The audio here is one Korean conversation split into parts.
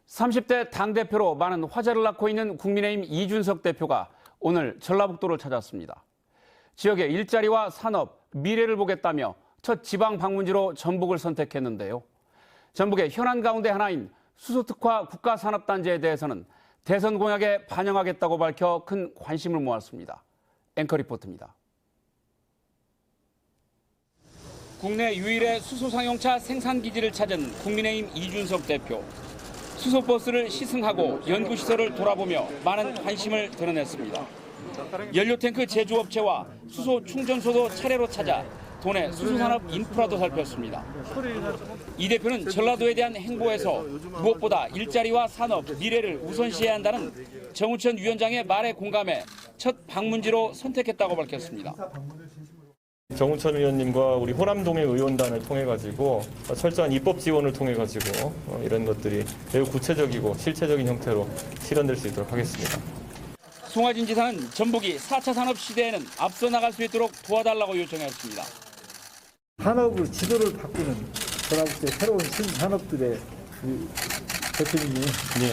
30대 당대표로 많은 화제를 낳고 있는 국민의힘 이준석 대표가 오늘 전라북도를 찾았습니다. 지역의 일자리와 산업, 미래를 보겠다며 첫 지방 방문지로 전북을 선택했는데요. 전북의 현안 가운데 하나인 수소특화 국가산업단지에 대해서는 대선 공약에 반영하겠다고 밝혀 큰 관심을 모았습니다. 앵커 리포트입니다. 국내 유일의 수소상용차 생산기지를 찾은 국민의힘 이준석 대표. 수소버스를 시승하고 연구시설을 돌아보며 많은 관심을 드러냈습니다. 연료탱크 제조업체와 수소 충전소도 차례로 찾아 도내 수소산업 인프라도 살폈습니다. 이 대표는 전라도에 대한 행보에서 무엇보다 일자리와 산업, 미래를 우선시해야 한다는 정우천 위원장의 말에 공감해 첫 방문지로 선택했다고 밝혔습니다. 정우천 의원님과 우리 호남동의 의원단을 통해 가지고 철저한 입법 지원을 통해 가지고 이런 것들이 매우 구체적이고 실체적인 형태로 실현될 수 있도록 하겠습니다. 송하진 지사는 전북이 4차 산업 시대에는 앞서 나갈 수 있도록 도와달라고 요청했습니다. 산업의 지도를 바꾸는 전라북도 새로운 신산업들의 대표님이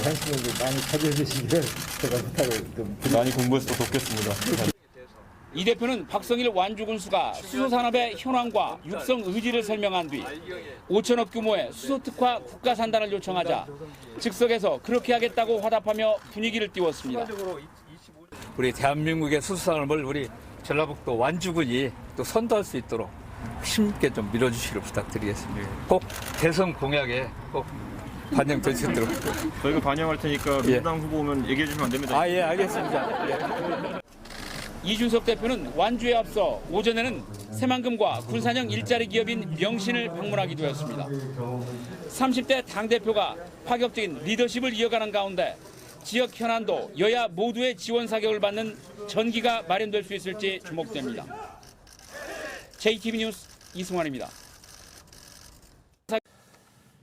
관심을 많이 가져주시기를 제가 부탁을 좀 드립니다. 많이 공부해서 또 돕겠습니다. 이 대표는 박성일 완주군수가 수소산업의 현황과 육성 의지를 설명한 뒤 5천억 규모의 수소특화 국가산단을 요청하자 즉석에서 그렇게 하겠다고 화답하며 분위기를 띄웠습니다. 우리 대한민국의 수소산업을 우리 전라북도 완주군이 또 선도할 수 있도록 힘있게 좀 밀어주시기를 부탁드리겠습니다. 꼭 대선 공약에 꼭 반영될 수 있도록. 저희가 반영할 테니까 민주당 후보 오면 얘기해 주시면 안 됩니다. 예, 알겠습니다. 예. 이준석 대표는 완주에 앞서 오전에는 새만금과 군산형 일자리 기업인 명신을 방문하기도 했습니다. 30대 당대표가 파격적인 리더십을 이어가는 가운데 지역 현안도 여야 모두의 지원 사격을 받는 전기가 마련될 수 있을지 주목됩니다. JTB 뉴스 이승환입니다.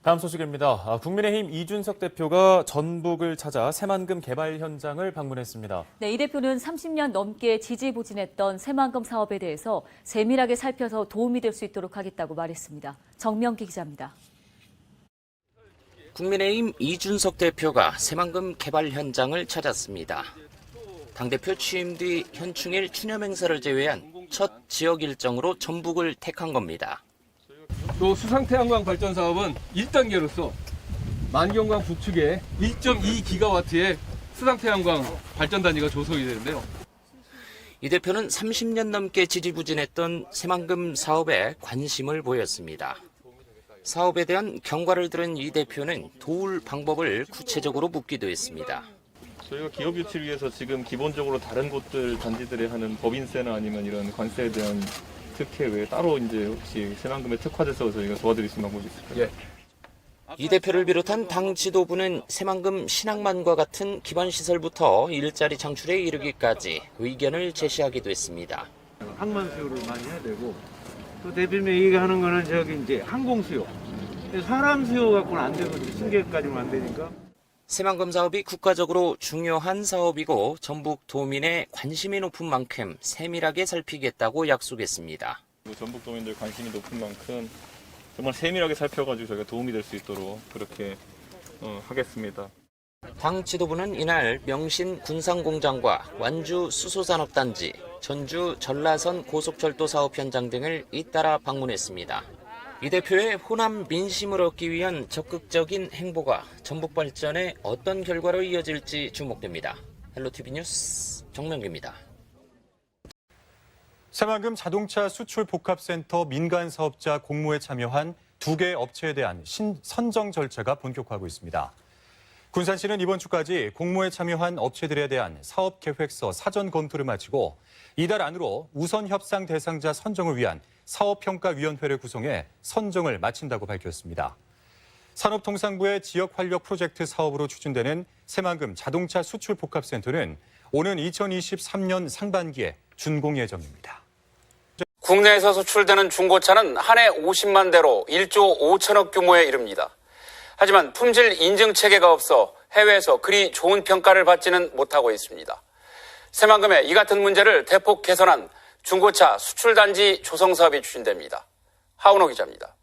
다음 소식입니다. 국민의힘 이준석 대표가 전북을 찾아 새만금 개발 현장을 방문했습니다. 네, 이 대표는 30년 넘게 지지부진했던 새만금 사업에 대해서 세밀하게 살펴서 도움이 될 수 있도록 하겠다고 말했습니다. 정명기 기자입니다. 국민의힘 이준석 대표가 새만금 개발 현장을 찾았습니다. 당대표 취임 뒤 현충일 추념 행사를 제외한 첫 지역 일정으로 전북을 택한 겁니다. 또 수상태양광 발전 사업은 1단계로서 만경강 북측에 1.2기가와트의 수상태양광 발전단지가 조성이 되는데요. 이 대표는 30년 넘게 지지부진했던 새만금 사업에 관심을 보였습니다. 사업에 대한 경과를 들은 이 대표는 도울 방법을 구체적으로 묻기도 했습니다. 저희가 기업 유치를 위해서 지금 기본적으로 다른 곳들 단지들에 하는 법인세나 아니면 이런 관세에 대한 특혜 외에 따로 이제 혹시 새만금에 특화돼서 저희가 도와드릴 수 있는 방법이 있을까요? 이 대표를 비롯한 당 지도부는 새만금 신항만과 같은 기반 시설부터 일자리 창출에 이르기까지 의견을 제시하기도 했습니다. 항만 수요를 많이 해야 되고 또 대표님이 얘기하는 거는 저기 이제 항공 수요, 사람 수요 갖고는 안 되거든요. 승객까지는 안 되니까. 새만금 사업이 국가적으로 중요한 사업이고 전북 도민의 관심이 높은 만큼 세밀하게 살피겠다고 약속했습니다. 전북 도민들 관심이 높은 만큼 정말 세밀하게 살펴가지고 저희가 도움이 될 수 있도록 그렇게 하겠습니다. 당 지도부는 이날 명신 군산공장과 완주 수소산업단지, 전주 전라선 고속철도 사업 현장 등을 잇따라 방문했습니다. 이 대표의 호남 민심을 얻기 위한 적극적인 행보가 전북 발전에 어떤 결과로 이어질지 주목됩니다. 헬로티비 뉴스 정명기입니다. 새만금 자동차 수출 복합센터 민간 사업자 공모에 참여한 2개 업체에 대한 선정 절차가 본격화하고 있습니다. 군산시는 이번 주까지 공모에 참여한 업체들에 대한 사업 계획서 사전 검토를 마치고 이달 안으로 우선 협상 대상자 선정을 위한 사업평가위원회를 구성해 선정을 마친다고 밝혔습니다. 산업통상부의 지역활력 프로젝트 사업으로 추진되는 새만금 자동차 수출 복합센터는 오는 2023년 상반기에 준공 예정입니다. 국내에서 수출되는 중고차는 한 해 50만 대로 1조 5천억 규모에 이릅니다. 하지만 품질 인증 체계가 없어 해외에서 그리 좋은 평가를 받지는 못하고 있습니다. 새만금에 이 같은 문제를 대폭 개선한 중고차 수출단지 조성 사업이 추진됩니다. 하은호 기자입니다.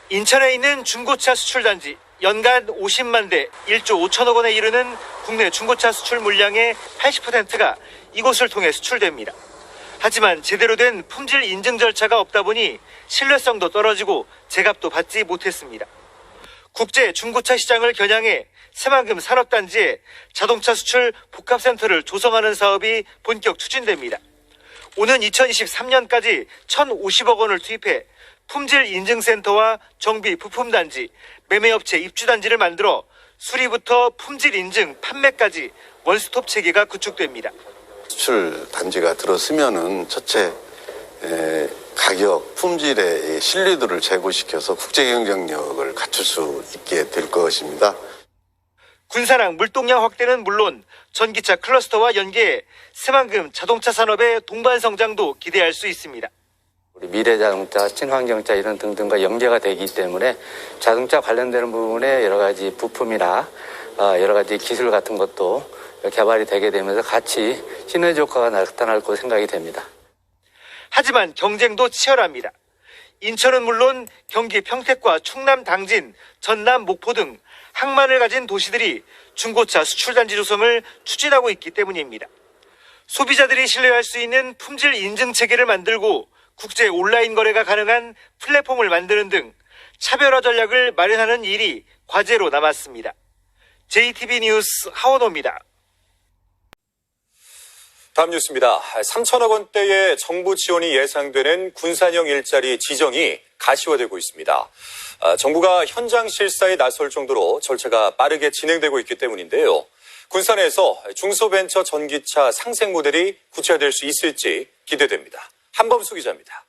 인천에 있는 중고차 수출단지 연간 50만 대 1조 5천억 원에 이르는 국내 중고차 수출 물량의 80%가 이곳을 통해 수출됩니다. 하지만 제대로 된 품질 인증 절차가 없다 보니 신뢰성도 떨어지고 제값도 받지 못했습니다. 국제 중고차 시장을 겨냥해 새만금 산업단지에 자동차 수출 복합센터를 조성하는 사업이 본격 추진됩니다. 오는 2023년까지 1,050억 원을 투입해 품질 인증센터와 정비 부품단지, 매매업체 입주단지를 만들어 수리부터 품질 인증, 판매까지 원스톱 체계가 구축됩니다. 수출 단지가 들어서면은 첫째 가격, 품질의 신뢰도를 제고시켜서 국제 경쟁력을 갖출 수 있게 될 것입니다. 군산항 물동량 확대는 물론 전기차 클러스터와 연계해 새만금 자동차 산업의 동반 성장도 기대할 수 있습니다. 우리 미래자동차, 친환경차 이런 등등과 연계가 되기 때문에 자동차 관련되는 부분에 여러 가지 부품이나 여러 가지 기술 같은 것도 개발이 되게 되면서 같이 시너지 효과가 나타날 것으로 생각이 됩니다. 하지만 경쟁도 치열합니다. 인천은 물론 경기 평택과 충남 당진, 전남 목포 등 항만을 가진 도시들이 중고차 수출단지 조성을 추진하고 있기 때문입니다. 소비자들이 신뢰할 수 있는 품질 인증 체계를 만들고 국제 온라인 거래가 가능한 플랫폼을 만드는 등 차별화 전략을 마련하는 일이 과제로 남았습니다. JTB 뉴스 하원호입니다. 다음 뉴스입니다. 3천억 원대의 정부 지원이 예상되는 군산형 일자리 지정이 가시화되고 있습니다. 정부가 현장 실사에 나설 정도로 절차가 빠르게 진행되고 있기 때문인데요. 군산에서 중소벤처 전기차 상생 모델이 구체화될 수 있을지 기대됩니다. 한범수 기자입니다.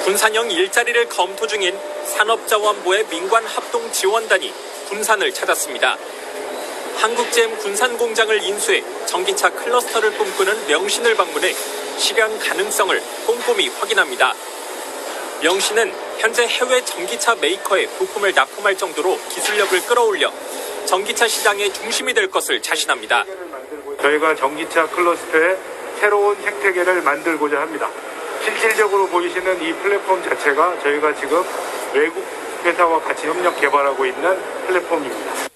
군산형 일자리를 검토 중인 산업자원부의 민관합동지원단이 군산을 찾았습니다. 한국GM 군산공장을 인수해 전기차 클러스터를 꿈꾸는 명신을 방문해 실현 가능성을 꼼꼼히 확인합니다. 명신은 현재 해외 전기차 메이커에 부품을 납품할 정도로 기술력을 끌어올려 전기차 시장의 중심이 될 것을 자신합니다. 저희가 전기차 클러스터의 새로운 생태계를 만들고자 합니다. 실질적으로 보이시는 이 플랫폼 자체가 저희가 지금 외국 회사와 같이 협력 개발하고 있는 플랫폼입니다.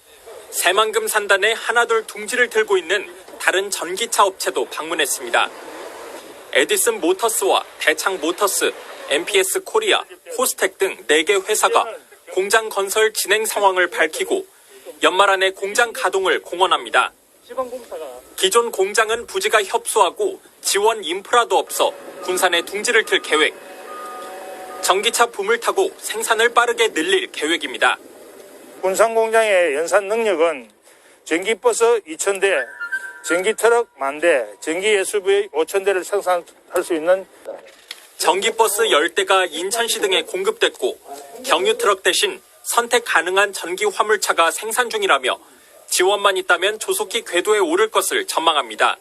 새만금 산단에 하나둘 둥지를 들고 있는 다른 전기차 업체도 방문했습니다. 에디슨 모터스와 대창 모터스, MPS 코리아, 호스텍 등 4개 회사가 공장 건설 진행 상황을 밝히고 연말 안에 공장 가동을 공언합니다. 기존 공장은 부지가 협소하고 지원 인프라도 없어 군산에 둥지를 틀 계획. 전기차 붐을 타고 생산을 빠르게 늘릴 계획입니다. 군산 공장의 연산 능력은 전기버스 2,000대, 전기트럭 10,000대, 전기 SUV 5,000대를 생산할 수 있는 전기버스 10대가 인천시 등에 공급됐고 경유트럭 대신 선택 가능한 전기 화물차가 생산 중이라며 지원만 있다면 조속히 궤도에 오를 것을 전망합니다.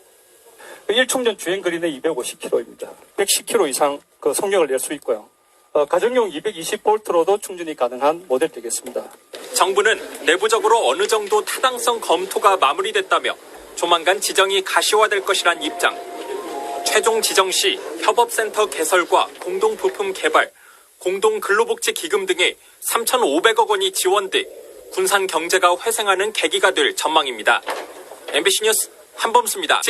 1충전 주행거리는 250km입니다. 110km 이상 속력을 낼 수 있고요. 가정용 220V로도 충전이 가능한 모델 되겠습니다. 정부는 내부적으로 어느 정도 타당성 검토가 마무리됐다며 조만간 지정이 가시화될 것이란 입장. 최종 지정 시 협업센터 개설과 공동부품 개발, 공동근로복지기금 등의 3,500억 원이 지원돼 군산 경제가 회생하는 계기가 될 전망입니다. MBC 뉴스 한범수입니다.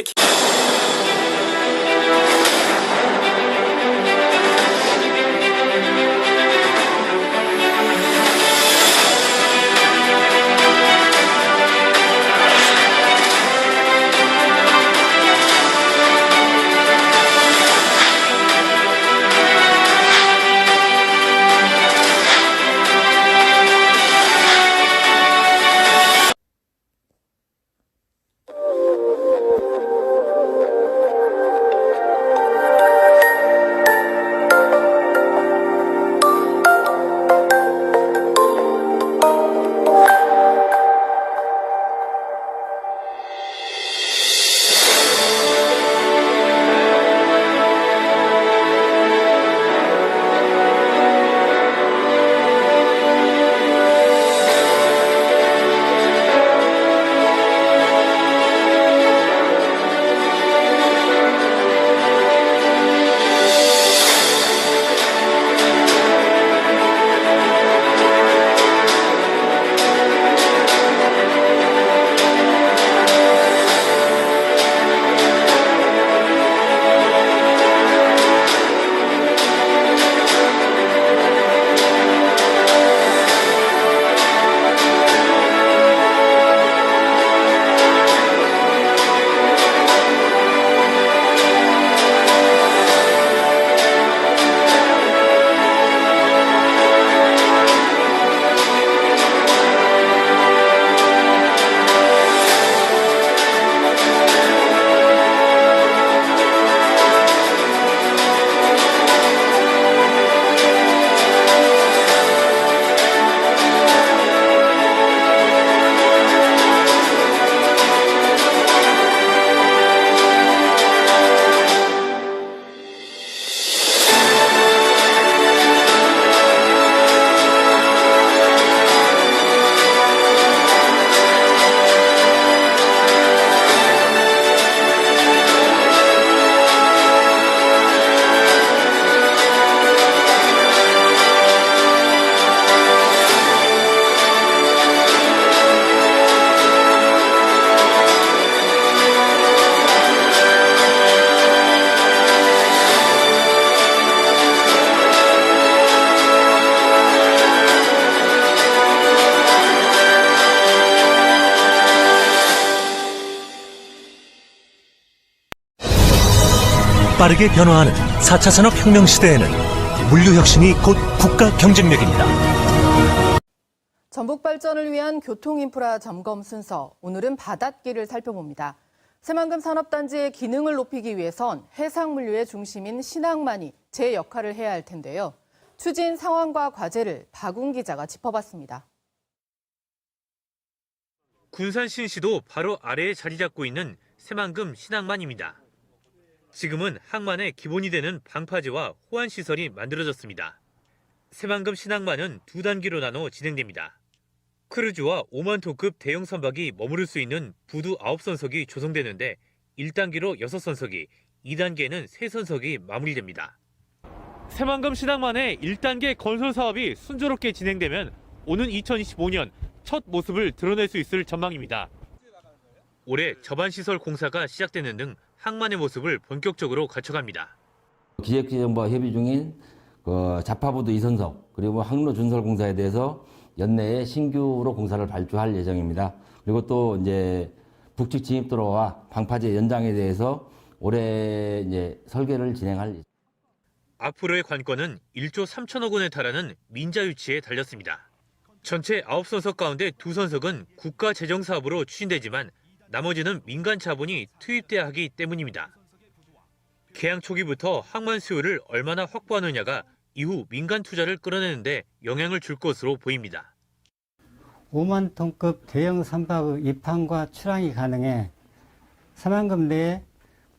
빠르게 변화하는 4차 산업혁명 시대에는 물류혁신이 곧 국가 경쟁력입니다. 전북 발전을 위한 교통인프라 점검 순서, 오늘은 바닷길을 살펴봅니다. 새만금 산업단지의 기능을 높이기 위해선 해상물류의 중심인 신항만이 제 역할을 해야 할 텐데요. 추진 상황과 과제를 박웅 기자가 짚어봤습니다. 군산 신시도 바로 아래에 자리 잡고 있는 새만금 신항만입니다. 지금은 항만의 기본이 되는 방파제와 호환시설이 만들어졌습니다. 새만금 신항만은 두 단계로 나눠 진행됩니다. 크루즈와 5만 톤급 대형 선박이 머무를 수 있는 부두 9선석이 조성되는데 1단계로 6선석이, 2단계는 3선석이 마무리됩니다. 새만금 신항만의 1단계 건설 사업이 순조롭게 진행되면 오는 2025년 첫 모습을 드러낼 수 있을 전망입니다. 올해 저반시설 공사가 시작되는 등 항만의 모습을 본격적으로 갖춰갑니다. 기획재정부와 협의 중인 자파부두 2선석 그리고 항로 준설 공사에 대해서 연내에 신규로 공사를 발주할 예정입니다. 그리고 또 이제 북측 진입도로와 방파제 연장에 대해서 올해 이제 설계를 진행할 예정입니다. 앞으로의 관건은 1조 3천억 원에 달하는 민자 유치에 달렸습니다. 전체 9선석 가운데 2선석은 국가 재정 사업으로 추진되지만 나머지는 민간 자본이 투입돼야 하기 때문입니다. 개항 초기부터 항만 수요를 얼마나 확보하느냐가 이후 민간 투자를 끌어내는데 영향을 줄 것으로 보입니다. 5만 톤급 대형 선박의 입항과 출항이 가능해 새만금 내에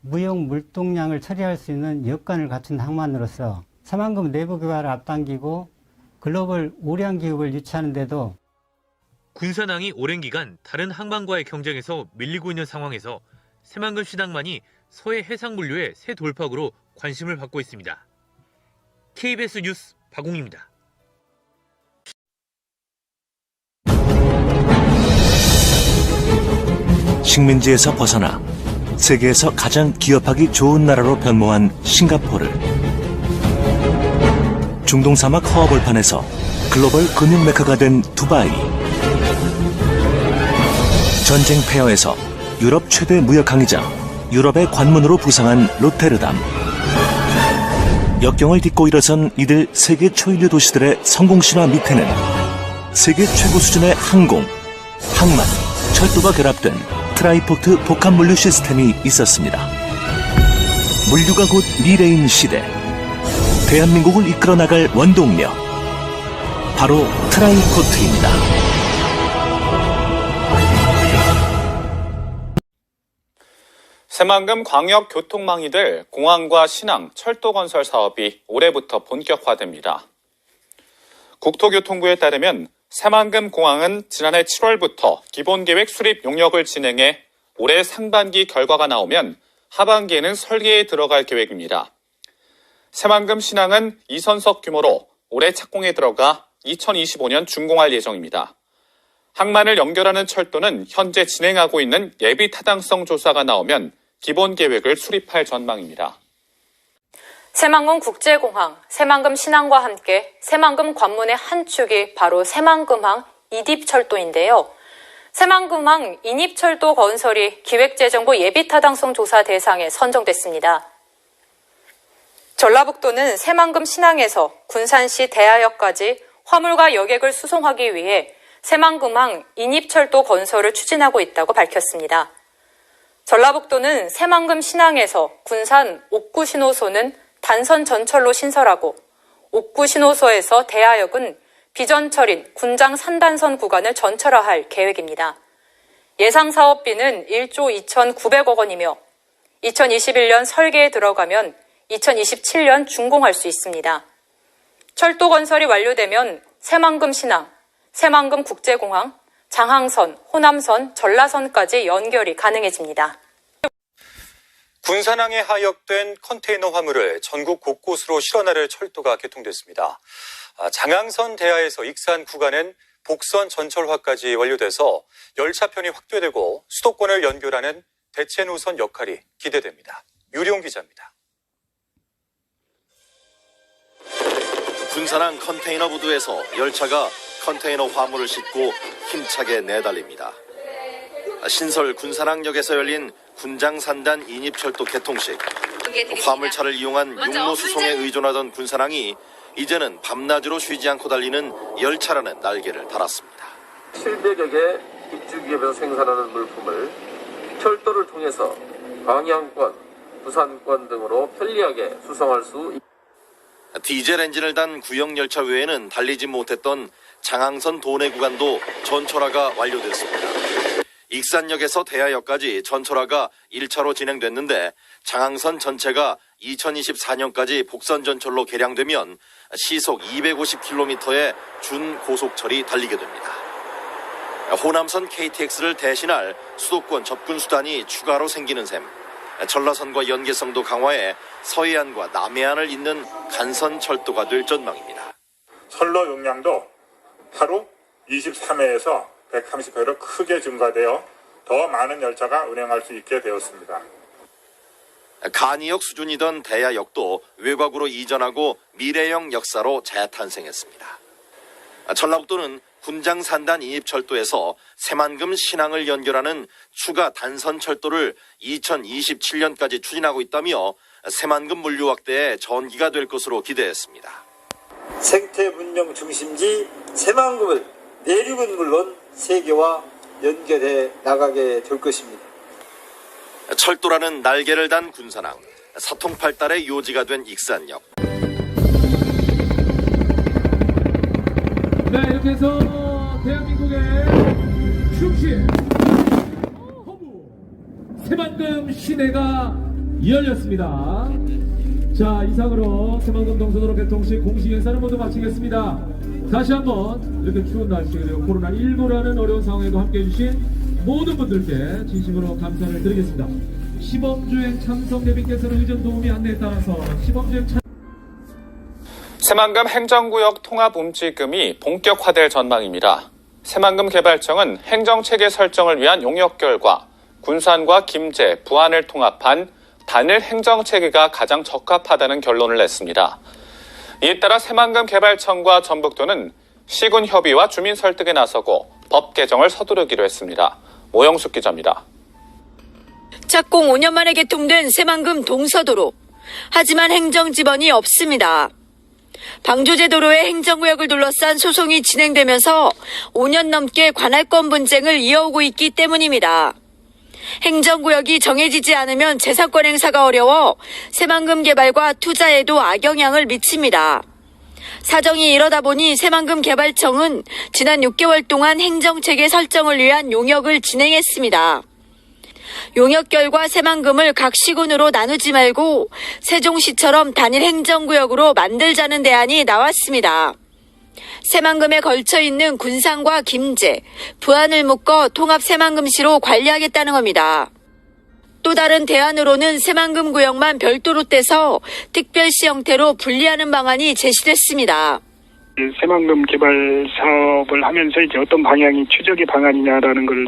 무역 물동량을 처리할 수 있는 여건을 갖춘 항만으로서 새만금 내부 개발을 앞당기고 글로벌 우량 기업을 유치하는 데도 군산항이 오랜 기간 다른 항만과의 경쟁에서 밀리고 있는 상황에서 새만금 신항만이 서해 해상물류의 새 돌파구로 관심을 받고 있습니다. KBS 뉴스 박웅입니다. 식민지에서 벗어나 세계에서 가장 기업하기 좋은 나라로 변모한 싱가포르. 중동 사막 허허벌판에서 글로벌 금융 메카가 된 두바이. 전쟁 폐허에서 유럽 최대 무역 항이자 유럽의 관문으로 부상한 로테르담. 역경을 딛고 일어선 이들 세계 초인류 도시들의 성공 신화 밑에는 세계 최고 수준의 항공, 항만, 철도가 결합된 트라이포트 복합 물류 시스템이 있었습니다. 물류가 곧 미래인 시대. 대한민국을 이끌어 나갈 원동력. 바로 트라이포트입니다. 새만금 광역 교통망이 될 공항과 신항, 철도 건설 사업이 올해부터 본격화됩니다. 국토교통부에 따르면 새만금 공항은 지난해 7월부터 기본계획 수립 용역을 진행해 올해 상반기 결과가 나오면 하반기에는 설계에 들어갈 계획입니다. 새만금 신항은 2선석 규모로 올해 착공에 들어가 2025년 준공할 예정입니다. 항만을 연결하는 철도는 현재 진행하고 있는 예비 타당성 조사가 나오면 기본 계획을 수립할 전망입니다. 새만금 국제공항, 새만금 신항과 함께 새만금 관문의 한 축이 바로 새만금항 이립철도인데요. 새만금항 인입철도 건설이 기획재정부 예비타당성 조사 대상에 선정됐습니다. 전라북도는 새만금 신항에서 군산시 대하역까지 화물과 여객을 수송하기 위해 새만금항 인입철도 건설을 추진하고 있다고 밝혔습니다. 전라북도는 새만금 신항에서 군산 옥구 신호소는 단선 전철로 신설하고 옥구 신호소에서 대하역은 비전철인 군장 3단선 구간을 전철화할 계획입니다. 예상 사업비는 1조 2,900억 원이며 2021년 설계에 들어가면 2027년 준공할 수 있습니다. 철도 건설이 완료되면 새만금 신항, 새만금 국제공항, 장항선, 호남선, 전라선까지 연결이 가능해집니다. 군산항에 하역된 컨테이너 화물을 전국 곳곳으로 실어나를 철도가 개통됐습니다. 장항선 대하에서 익산 구간은 복선 전철화까지 완료돼서 열차편이 확대되고 수도권을 연결하는 대체 노선 역할이 기대됩니다. 유리용 기자입니다. 군산항 컨테이너 부두에서 열차가 컨테이너 화물을 싣고 힘차게 내달립니다. 신설 군산항역에서 열린 군장 3단 인입철도 개통식. 소개해드립니다. 화물차를 이용한 육로 수송에 의존하던 군산항이 이제는 밤낮으로 쉬지 않고 달리는 열차라는 날개를 달았습니다. 700여 개 입주기업에서 생산하는 물품을 철도를 통해서 광양권, 부산권 등으로 편리하게 수송할 수 있습니다. 디젤 엔진을 단 구형 열차 외에는 달리지 못했던 장항선 도내 구간도 전철화가 완료됐습니다. 익산역에서 대하역까지 전철화가 1차로 진행됐는데 장항선 전체가 2024년까지 복선 전철로 개량되면 시속 250km의 준고속철이 달리게 됩니다. 호남선 KTX를 대신할 수도권 접근 수단이 추가로 생기는 셈. 전라선과 연계성도 강화해 서해안과 남해안을 잇는 간선 철도가 될 전망입니다. 선로 용량도 하루 23회에서 130회로 크게 증가되어 더 많은 열차가 운행할 수 있게 되었습니다. 간이역 수준이던 대하역도 외곽으로 이전하고 미래형 역사로 재탄생했습니다. 전라북도는 군장산단 인입철도에서 새만금 신항을 연결하는 추가 단선 철도를 2027년까지 추진하고 있다며 새만금 물류 확대의 전기가 될 것으로 기대했습니다. 생태 문명 중심지 새만금을 내륙은 물론 세계와 연결해 나가게 될 것입니다. 철도라는 날개를 단 군산항, 사통팔달의 요지가 된 익산역. 네, 이렇게 해서 대한민국의 중심 허브 새만금 시내가 열렸습니다. 자, 이상으로 새만금 동서도로 개통식 공식 행사를 모두 마치겠습니다. 다시 한번 이렇게 추운 날씨 그리고 코로나19라는 어려운 상황에도 함께해 주신 모든 분들께 진심으로 감사를 드리겠습니다. 시범주행 참석 대비께서는 의전 도우미 안내에 따라서 시범주행 새만금 행정구역 통합움직임이 본격화될 전망입니다. 새만금 개발청은 행정체계 설정을 위한 용역 결과 군산과 김제, 부안을 통합한 단일 행정체계가 가장 적합하다는 결론을 냈습니다. 이에 따라 새만금 개발청과 전북도는 시군 협의와 주민 설득에 나서고 법 개정을 서두르기로 했습니다. 오영숙 기자입니다. 착공 5년 만에 개통된 새만금 동서도로. 하지만 행정지번이 없습니다. 방조제도로의 행정구역을 둘러싼 소송이 진행되면서 5년 넘게 관할권 분쟁을 이어오고 있기 때문입니다. 행정구역이 정해지지 않으면 재산권 행사가 어려워 새만금 개발과 투자에도 악영향을 미칩니다. 사정이 이러다 보니 새만금 개발청은 지난 6개월 동안 행정체계 설정을 위한 용역을 진행했습니다. 용역 결과 새만금을 각 시군으로 나누지 말고 세종시처럼 단일 행정구역으로 만들자는 대안이 나왔습니다. 새만금에 걸쳐 있는 군산과 김제, 부안을 묶어 통합 새만금시로 관리하겠다는 겁니다. 또 다른 대안으로는 새만금 구역만 별도로 떼서 특별시 형태로 분리하는 방안이 제시됐습니다. 새만금 개발 사업을 하면서 이제 어떤 방향이 최적의 방안이냐라는 걸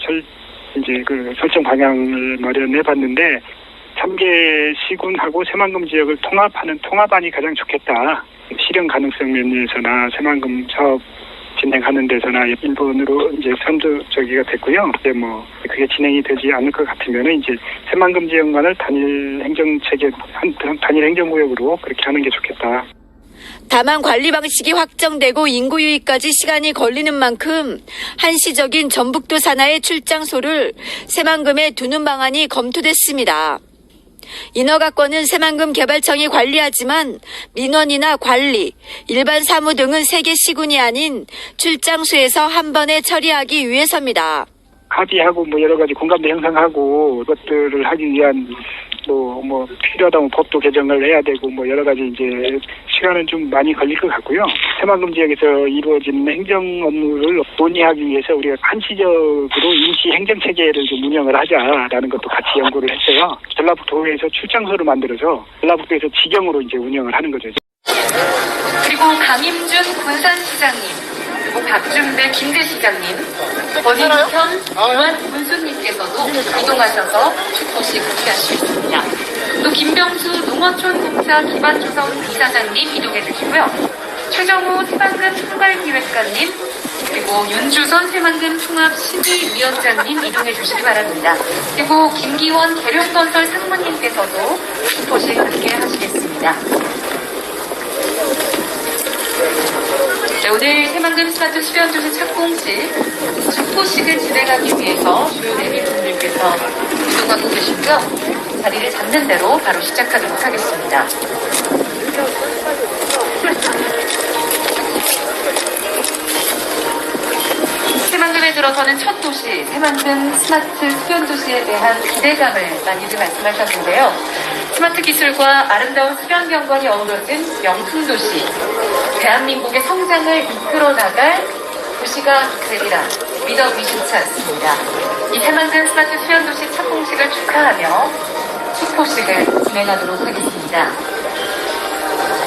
설정 방향을 마련해 봤는데 3개 시군하고 새만금 지역을 통합하는 통합안이 가장 좋겠다. 실현 가능성 면에서나 새만금 사업 진행하는 데서나 일본으로 이제 선두적이가 됐고요. 이제 그게 진행이 되지 않을 것 같으면은 이제 새만금 지역만을 단일 행정체계, 단일 행정구역으로 그렇게 하는 게 좋겠다. 다만 관리 방식이 확정되고 인구 유입까지 시간이 걸리는 만큼 한시적인 전북도 산하의 출장소를 새만금에 두는 방안이 검토됐습니다. 인허가권은 새만금 개발청이 관리하지만 민원이나 관리, 일반 사무 등은 3개 시군이 아닌 출장소에서 한 번에 처리하기 위해서입니다. 합의하고 여러 가지 공감대 형성하고 그것들을 하기 위한 필요하다면 법도 개정을 해야 되고 여러 가지 이제 시간은 좀 많이 걸릴 것 같고요. 새만금 지역에서 이루어지는 행정 업무를 논의하기 위해서 우리가 한시적으로 임시 행정 체계를 좀 운영을 하자라는 것도 같이 연구를 했어요. 전라북도에서 출장소를 만들어서 전라북도에서 지경으로 이제 운영을 하는 거죠. 그리고 강임준 군산시장님, 그리고 박준배 김제시장님, 권인현 부안 군수님께서도 이동하셔서 축포식 함께하시겠습니다. 또 김병수 농어촌공사 기반조성 이사장님 이동해 주시고요. 최정우 새만금 총괄기획관님, 그리고 그리고 윤주선 새만금 통합심의위원장님 이동해 주시기 바랍니다. 그리고 김기원 계룡건설 상무님께서도 축포식 함께 하시겠습니다. 네, 오늘 새만금 스마트 수변도시 착공식 축포식을 진행하기 위해서 주요 내빈분들께서 이동하고 계시고요. 자리를 잡는 대로 바로 시작하도록 하겠습니다. 새만금에 들어서는 첫 도시, 새만금 스마트 수변도시에 대한 기대감을 많이들 말씀하셨는데요. 스마트 기술과 아름다운 수변 경관이 어우러진 명품도시, 대한민국의 성장을 이끌어 나갈 도시가 되리라 믿어 의심치 않습니다. 이 새만금 스마트 수변도시 착공식을 축하하며 축포식을 진행하도록 하겠습니다.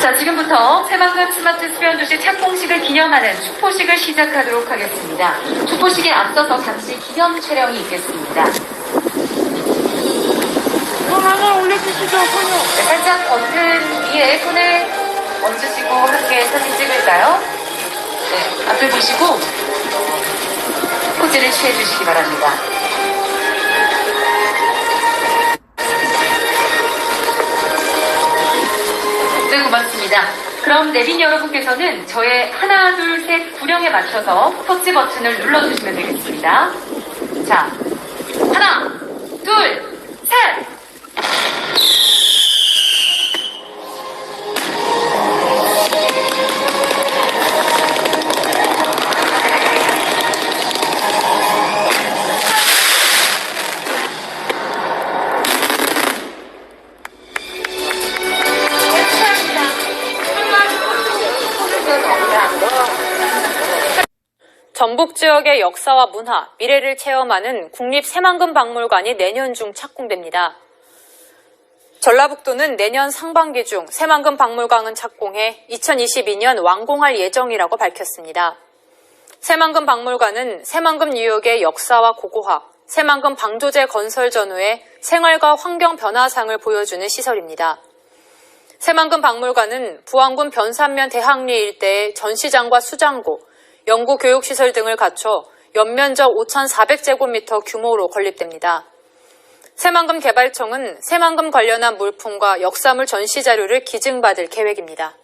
자, 지금부터 새만금 스마트 수변도시 착공식을 기념하는 축포식을 시작하도록 하겠습니다. 축포식에 앞서서 잠시 기념 촬영이 있겠습니다. 손 하나 올려주시죠, 손요. 네, 살짝 버튼 위에 손을 얹으시고 함께 사진 찍을까요? 네, 앞을 보시고 포즈를 취해주시기 바랍니다. 네, 고맙습니다. 그럼 내빈 여러분께서는 저의 하나, 둘, 셋 구령에 맞춰서 터치 버튼을 눌러주시면 되겠습니다. 자, 하나, 둘, 셋! 전북 지역의 역사와 문화, 미래를 체험하는 국립새만금박물관이 내년 중 착공됩니다. 전라북도는 내년 상반기 중 새만금박물관은 착공해 2022년 완공할 예정이라고 밝혔습니다. 새만금박물관은 새만금 뉴욕의 역사와 고고학, 새만금 방조제 건설 전후의 생활과 환경 변화상을 보여주는 시설입니다. 새만금박물관은 부안군 변산면 대학리 일대의 전시장과 수장고, 연구교육시설 등을 갖춰 연면적 5,400제곱미터 규모로 건립됩니다. 새만금 개발청은 새만금 관련한 물품과 역사물 전시 자료를 기증받을 계획입니다.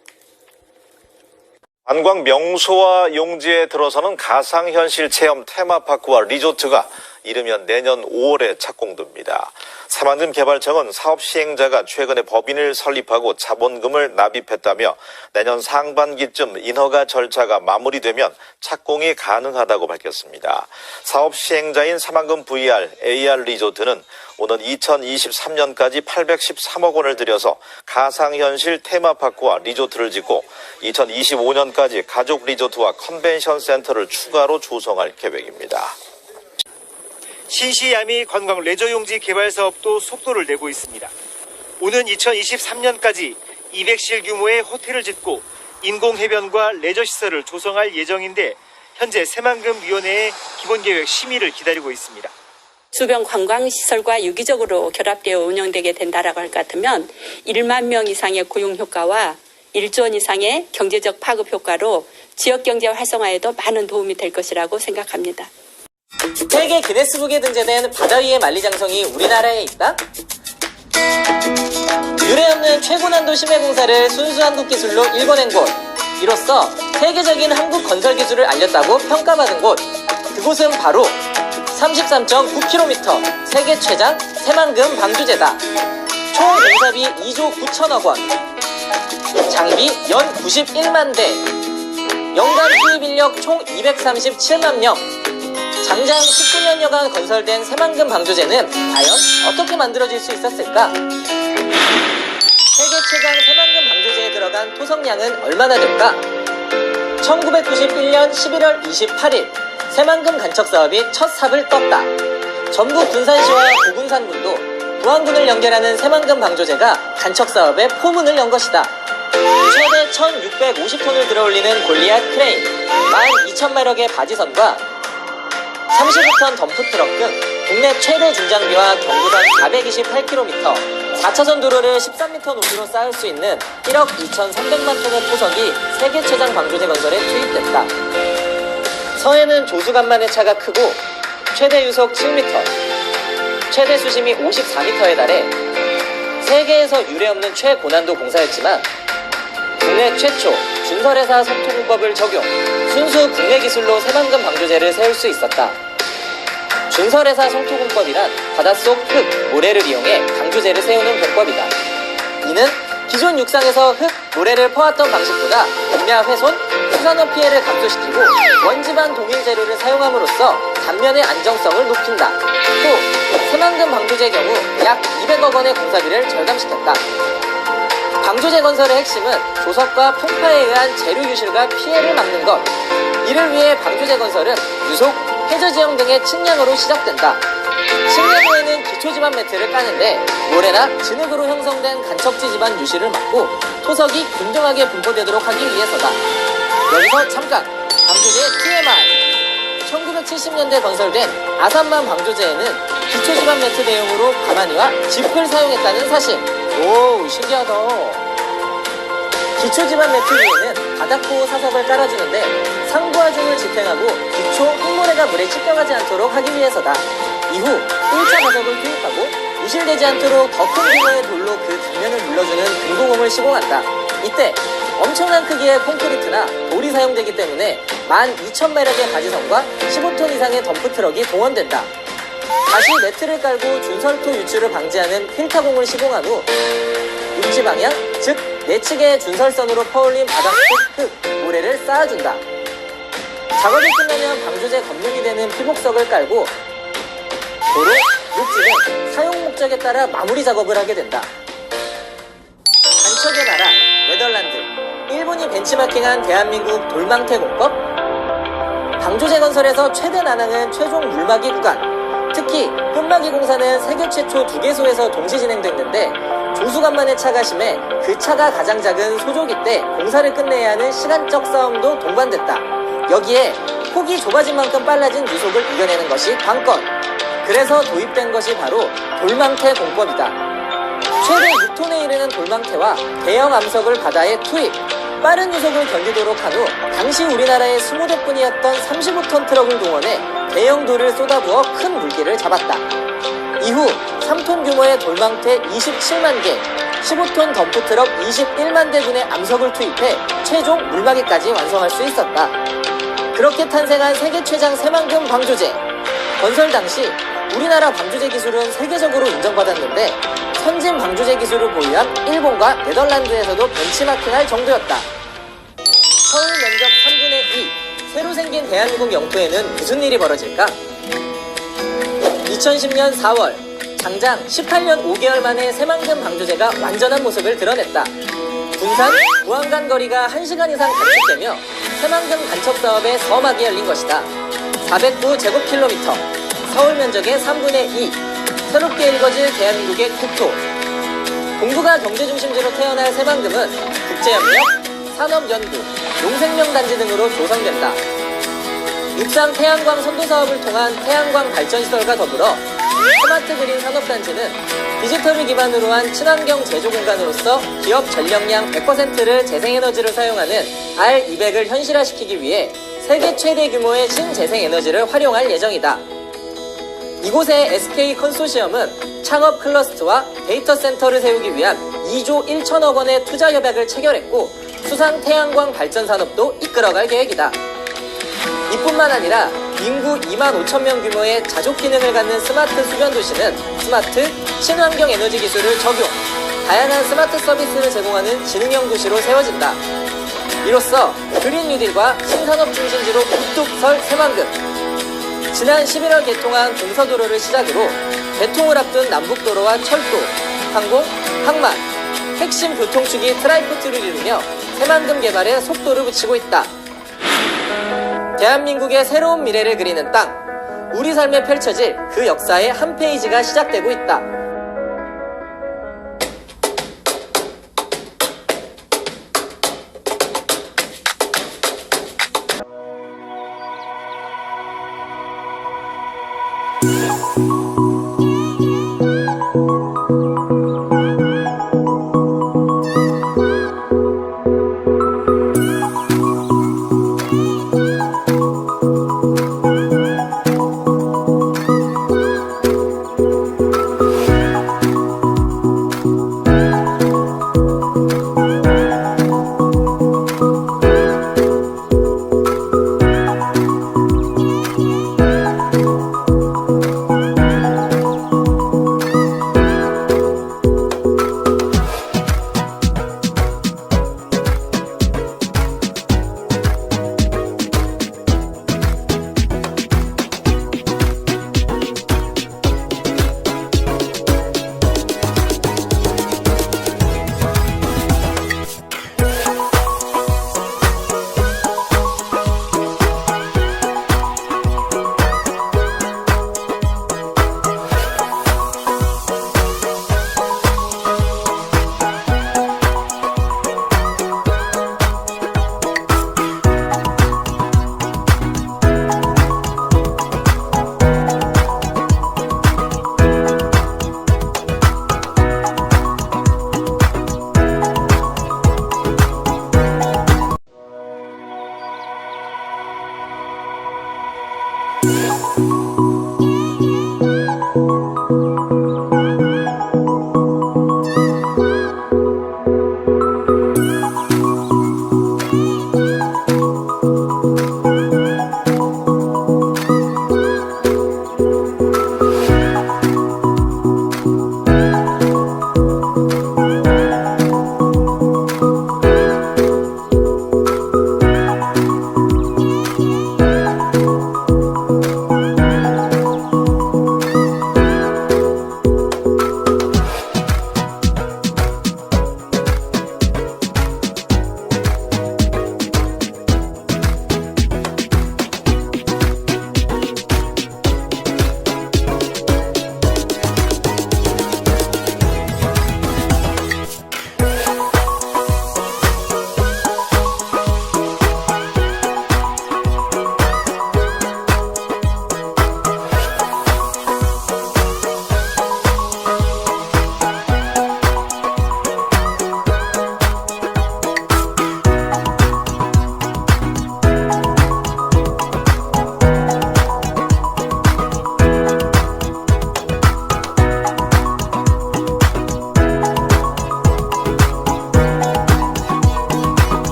관광 명소와 용지에 들어서는 가상현실 체험 테마파크와 리조트가 이르면 내년 5월에 착공됩니다. 새만금 개발청은 사업 시행자가 최근에 법인을 설립하고 자본금을 납입했다며 내년 상반기쯤 인허가 절차가 마무리되면 착공이 가능하다고 밝혔습니다. 사업 시행자인 새만금 VR, AR 리조트는 오는 2023년까지 813억 원을 들여서 가상현실 테마파크와 리조트를 짓고 2025년까지 가족 리조트와 컨벤션 센터를 추가로 조성할 계획입니다. 신시야미 관광 레저용지 개발 사업도 속도를 내고 있습니다. 오는 2023년까지 200실 규모의 호텔을 짓고 인공해변과 레저시설을 조성할 예정인데 현재 새만금위원회의 기본계획 심의를 기다리고 있습니다. 주변 관광시설과 유기적으로 결합되어 운영되게 된다라고 할 것 같으면 1만 명 이상의 고용 효과와 1조 원 이상의 경제적 파급 효과로 지역경제 활성화에도 많은 도움이 될 것이라고 생각합니다. 세계 기네스북에 등재된 바다 위의 만리장성이 우리나라에 있다? 유례없는 최고 난도 심해 공사를 순수 한국 기술로 일궈낸 곳. 이로써 세계적인 한국 건설 기술을 알렸다고 평가받은 곳. 그곳은 바로 33.9km 세계 최장 새만금 방주제다. 총 공사비 2조 9천억 원. 장비 연 91만 대. 연간 투입 인력 총 237만 명. 장장 19년여간 건설된 새만금 방조제는 과연 어떻게 만들어질 수 있었을까? 세계 최강 새만금 방조제에 들어간 토성량은 얼마나 될까? 1991년 11월 28일 새만금 간척 사업이 첫 삽을 떴다. 전북 군산시와 고군산군도 부안군을 연결하는 새만금 방조제가 간척 사업의 포문을 연 것이다. 최대 1,650톤을 들어올리는 골리앗 크레인, 12,000마력의 바지선과 35톤 덤프트럭 등 국내 최대 중장비와 경부선 428km, 4차선 도로를 13m 높이로 쌓을 수 있는 1억 2,300만 톤의 토석이 세계 최장 방조제 건설에 투입됐다. 서해는 조수간만의 차가 크고 최대 유속 7m, 최대 수심이 54m에 달해 세계에서 유례없는 최고난도 공사였지만 국내 최초 준설회사 성토공법을 적용, 순수 국내 기술로 새만금 방조제를 세울 수 있었다. 준설회사 성토공법이란 바닷속 흙, 모래를 이용해 방조제를 세우는 공법이다. 이는 기존 육상에서 흙, 모래를 퍼왔던 방식보다 공야 훼손, 수산업 피해를 감소시키고 원지반 동일 재료를 사용함으로써 단면의 안정성을 높인다. 또 새만금 방조제 경우 약 200억 원의 공사비를 절감시켰다. 방조제 건설의 핵심은 조석과 풍파에 의한 재료 유실과 피해를 막는 것. 이를 위해 방조제 건설은 유속, 해저지형 등의 측량으로 시작된다. 측량 후에는 기초지반 매트를 까는데 모래나 진흙으로 형성된 간척지 지반 유실을 막고 토석이 균등하게 분포되도록 하기 위해서다. 여기서 잠깐! 방조제의 TMI! 1970년대 건설된 아산만 방조제에는 기초지반 매트 대용으로 가마니와 짚을 사용했다는 사실. 오, 신기하다. 기초지반 매트 위에는 바닥보호 사석을 깔아주는데 상부하중을 지탱하고 기초 흙모래가 물에 찢겨가지 않도록 하기 위해서다. 이후 1차 가석을 투입하고 유실되지 않도록 더 큰 규모의 돌로 그 뒷면을 눌러주는 금고공을 시공한다. 이때 엄청난 크기의 콘크리트나 돌이 사용되기 때문에 12,000매력의 가지선과 15톤 이상의 덤프트럭이 동원된다. 다시 매트를 깔고 준설토 유출을 방지하는 필터공을 시공한 후 육지 방향, 즉 내측의 준설선으로 퍼올린 바닥 속 흙, 모래를 쌓아준다. 작업이 끝나면 방조제 검문이 되는 피복석을 깔고 도로, 육지는 사용 목적에 따라 마무리 작업을 하게 된다. 간척의 나라, 네덜란드. 일본이 벤치마킹한 대한민국 돌망태 공법. 방조제 건설에서 최대 난항은 최종 물막이 구간. 특히 끝막이 공사는 세계 최초 2개소에서 동시 진행됐는데 조수간만의 차가 심해 그 차가 가장 작은 소조기 때 공사를 끝내야 하는 시간적 싸움도 동반됐다. 여기에 폭이 좁아진 만큼 빨라진 유속을 이겨내는 것이 관건. 그래서 도입된 것이 바로 돌망태 공법이다. 최대 6톤에 이르는 돌망태와 대형 암석을 바다에 투입, 빠른 유속을 견디도록 한 후 당시 우리나라의 20대뿐이었던 35톤 트럭을 동원해 대형 돌을 쏟아부어 큰 물기를 잡았다. 이후 3톤 규모의 돌망태 27만 개, 15톤 덤프트럭 21만 대분의 암석을 투입해 최종 물막이까지 완성할 수 있었다. 그렇게 탄생한 세계 최장 새만금 방조제. 건설 당시 우리나라 방조제 기술은 세계적으로 인정받았는데 선진 방조제 기술을 보유한 일본과 네덜란드에서도 벤치마킹할 정도였다. 서울 면적 3분의 2, 새로 생긴 대한민국 영토에는 무슨 일이 벌어질까? 2010년 4월, 장장 18년 5개월 만에 새만금 방조제가 완전한 모습을 드러냈다. 군산, 무안 간 거리가 1시간 이상 단축되며 새만금 간척 사업의 서막이 열린 것이다. 409제곱킬로미터, 서울 면적의 3분의 2, 새롭게 일궈질 대한민국의 국토. 동북아 경제중심지로 태어날 새만금은 국제협력, 산업연구, 농생명단지 등으로 조성된다. 육상 태양광 선도사업을 통한 태양광 발전시설과 더불어 스마트 그린 산업단지는 디지털을 기반으로 한 친환경 제조 공간으로서 기업 전력량 100%를 재생에너지로 사용하는 R200을 현실화시키기 위해 세계 최대 규모의 신재생에너지를 활용할 예정이다. 이곳의 SK 컨소시엄은 창업 클러스터와 데이터 센터를 세우기 위한 2조 1천억 원의 투자 협약을 체결했고 수상 태양광 발전 산업도 이끌어갈 계획이다. 이뿐만 아니라 인구 2만 5천 명 규모의 자족 기능을 갖는 스마트 수변 도시는 스마트 친환경 에너지 기술을 적용, 다양한 스마트 서비스를 제공하는 지능형 도시로 세워진다. 이로써 그린 뉴딜과 신산업 중심지로 우뚝 설 새만금. 지난 11월 개통한 동서도로를 시작으로 개통을 앞둔 남북도로와 철도, 항공, 항만, 핵심 교통축이 트라이포트를 이루며 새만금 개발에 속도를 붙이고 있다. 대한민국의 새로운 미래를 그리는 땅, 우리 삶에 펼쳐질 그 역사의 한 페이지가 시작되고 있다. you.